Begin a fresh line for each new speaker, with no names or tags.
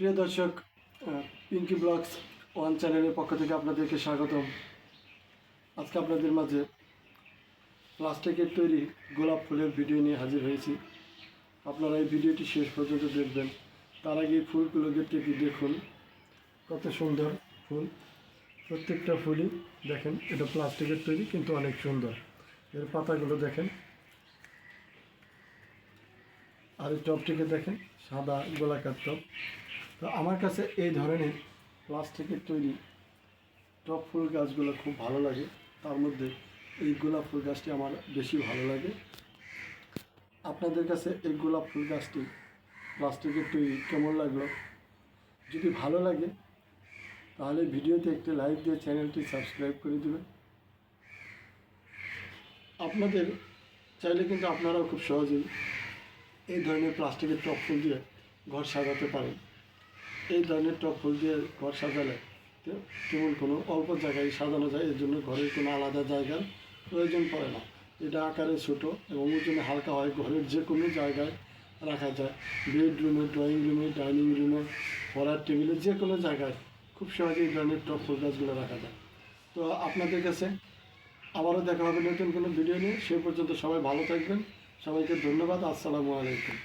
প্রিয় দর্শক, Pinki blogs one চ্যানেলের পক্ষ থেকে আপনাদেরকে স্বাগতম। আজকে আপনাদের মাঝে প্লাস্টিকের তৈরি গোলাপ ফুলের ভিডিও নিয়ে হাজির হয়েছি। আপনারা এই ভিডিওটি শেষ পর্যন্ত দেখবেন। তার আগে ফুলগুলোকে টেপে দেখুন, কত সুন্দর ফুল। প্রত্যেকটা ফুলই দেখেন, এটা প্লাস্টিকের তৈরি কিন্তু অনেক সুন্দর। এর পাতাগুলো দেখেন, আর এই টবটিকে দেখেন, সাদা গোলাকার টব। তো আমার কাছে এই ধরনের প্লাস্টিকের তৈরি টব ফুল গাছগুলো খুব ভালো লাগে। তার মধ্যে এই গোলাপ ফুল গাছটি আমার বেশি ভালো লাগে। আপনাদের কাছে এই গোলাপ ফুল গাছটি প্লাস্টিকের তৈরি কেমন লাগলো? যদি ভালো লাগে তাহলে ভিডিওতে একটি লাইক দিয়ে চ্যানেলটি সাবস্ক্রাইব করে দেবেন। আপনাদের চাইলে কিন্তু আপনারাও খুব সহজেই এই ধরনের প্লাস্টিকের টব ফুল দিয়ে ঘর সাজাতে পারেন। এই ধরনের টব ফুল দিয়ে ঘর সাজালে কেবল কোনো অল্প জায়গায় সাজানো যায়, এর জন্য ঘরের কোনো আলাদা জায়গার প্রয়োজন পড়ে না। এটা আকারে ছোটো এবং ওজনে হালকা হয়, ঘরের যে কোনো জায়গায় রাখা যায়। বেডরুমে, ড্রয়িং রুমে, ডাইনিং রুমে, পড়ার টেবিলে, যে কোনো জায়গায় খুব সহজে এই ধরনের টব ফুল গাছগুলো রাখা যায়। তো আপনাদের কাছে আবারও দেখা হবে নতুন কোনো ভিডিও নিয়ে। সে পর্যন্ত সবাই ভালো থাকবেন। সবাইকে ধন্যবাদ। আসসালামু আলাইকুম।